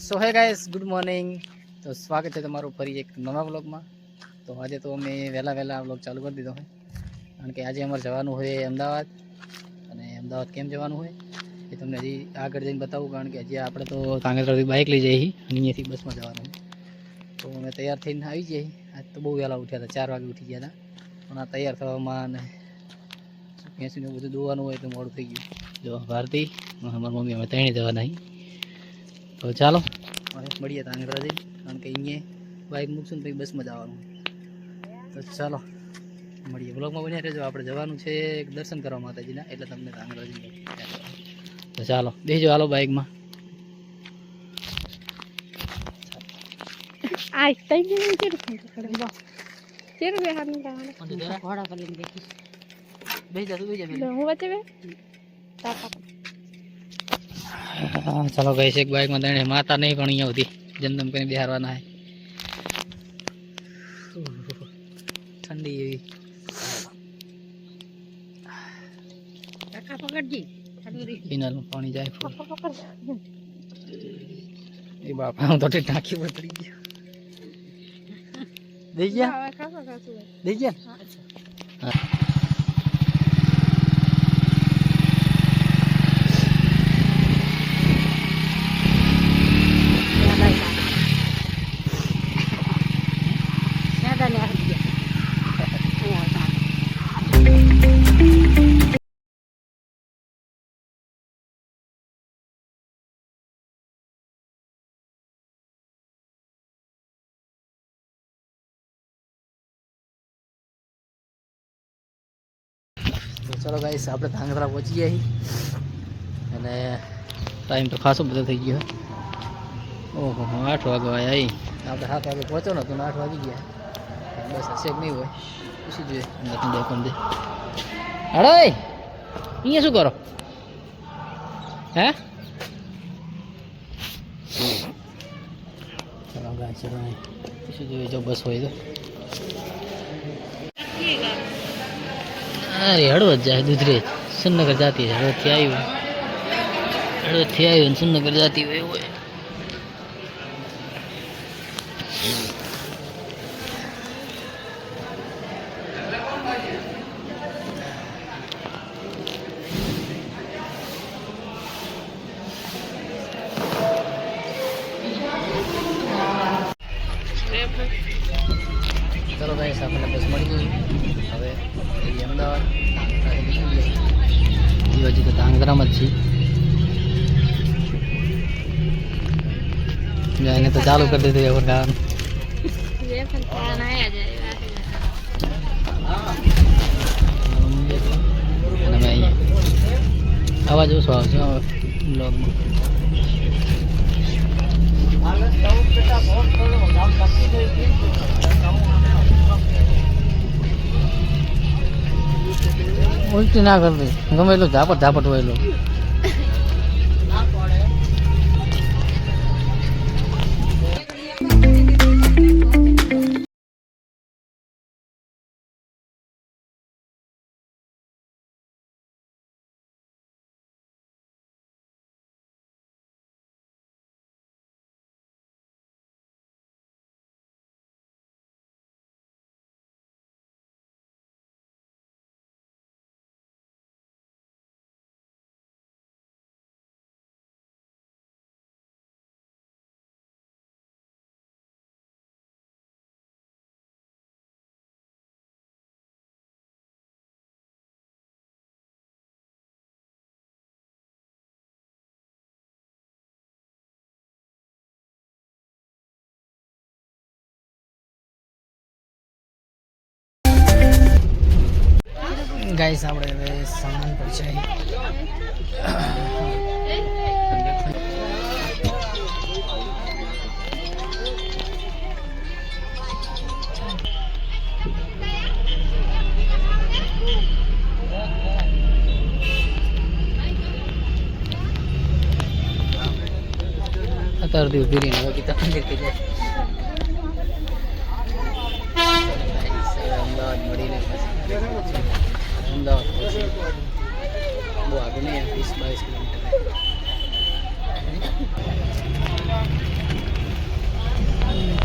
સો હે guys, good morning. તો સ્વાગત છે તમારું ફરી એક નવા વ્લોગમાં. તો આજે તો અમે વહેલા વ્લોગ ચાલુ કરી દીધો હોય, કારણ કે આજે અમારે જવાનું હોય અમદાવાદ. અને અમદાવાદ કેમ જવાનું હોય એ તમને હજી આગળ જઈને બતાવું, કારણ કે હજી આપણે તો કાંગેતરાથી બાઇક લઈ જઈએ અને અહીંયાથી બસમાં જવાનું હોય. તો અમે તૈયાર થઈને આવી જઈએ. આજ તો બહુ વહેલા ઉઠ્યા હતા, 4 વાગે ઉઠી ગયા હતા, પણ આ તૈયાર થવામાં અને ભેંસુને બધું દોવાનું હોય એટલે મોડું થઈ ગયું. જો ભારતી અમારી મમ્મી અમે ત્રણે જવાના. તો ચાલો મળીએ તાંગરા જઈને, કારણ કે અહીંયા બાઇક મૂકશું ને પછી બસમાં જવાનું. તો ચાલો મળીએ, બ્લોગમાં બન્યા રહેજો. આપણે જવાનું છે દર્શન કરવા માતાજીના, એટલે તમને તાંગરા જઈને. તો ચાલો બેસજો, હાલો બાઇકમાં. ચાલો ગઈ છે બાઇકમાં તણે માતા નહીં, પણ અહીંયા સુધી જન્મ કરીને બિહારવાના હે. ઠંડી એવી પીનાનું પાણી જાય એ બાપા, હું તો ટાંકી પર પડી ગયો. દઈ ગયા ચલો ગાઈસ, આપણે ધાંગધ્રા પહોંચી ગયા છીએ અને ટાઈમ તો ખાસો બધો થઈ ગયો. ઓહો, 8 વાગે આવ્યા. આપણે 7 વાગે પહોંચો ને તો 8 વાગી ગયા. બસ હશે કે નહીં હોય પૂછી જોઈએ. અંદર હડો અહીંયા શું કરો હે? ચલો ગાઈસ, ચલો પૂછી જોઈએ જો બસ હોય તો. अरे हड़वत जाए दूसरे सुननगर जाती है, हड़वत थी आई सुननगर जाती हुए वो चलो गाइस, आपने बस मળી ગઈ. હવે અમદાવાદ હજી તો ધાંગધ્રામાં જ છીએ. એને તો ચાલુ કરી દીધું એવું કારણ. અને મેં અહીંયા અવાજ ઓછો આવશે બ્લોગમાં. ઉલટી ના કરવી, ગમે એટલું ઝાપટ હોય એટલું. ગાઈસ, આપણે હવે સામાન પર છે. અત્યારથી ઉભી રહીને હવે કીધા મંદિર થઈ જાય. અમદાવાદ મળીને અમદાવાદ પછી બહુ આગળ નહીં, 20-22 કિલોમીટર.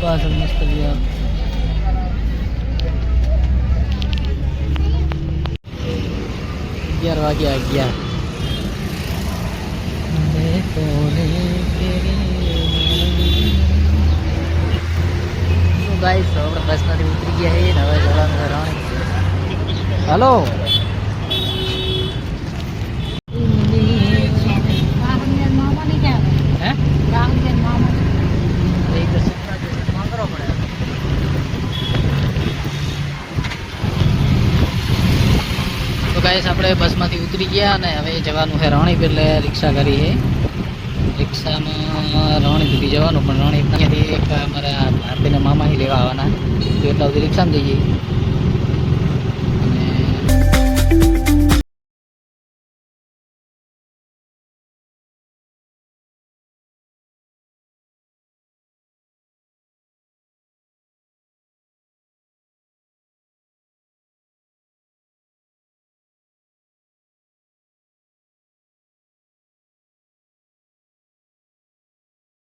પાછળ મસ્ત વ્યૂ 11 વાગ્યા 11 ગાઈસ આપણે બસમાંથી ઉતરી ગયા છીએ ને હવે જવાનું છે રાણી હાલો તો ગાઈસ આપણે બસમાંથી ઉતરી ગયા અને હવે જવાનું છે રાણીપ એટલે રિક્ષા કરી છે રિક્ષામાં રાણી સુધી જવાનું પણ રાણી અહીંયાથી એક અમારા ભાભીના મામાથી લેવા આવવાના તો એટલા સુધી રિક્ષામાં જઈએ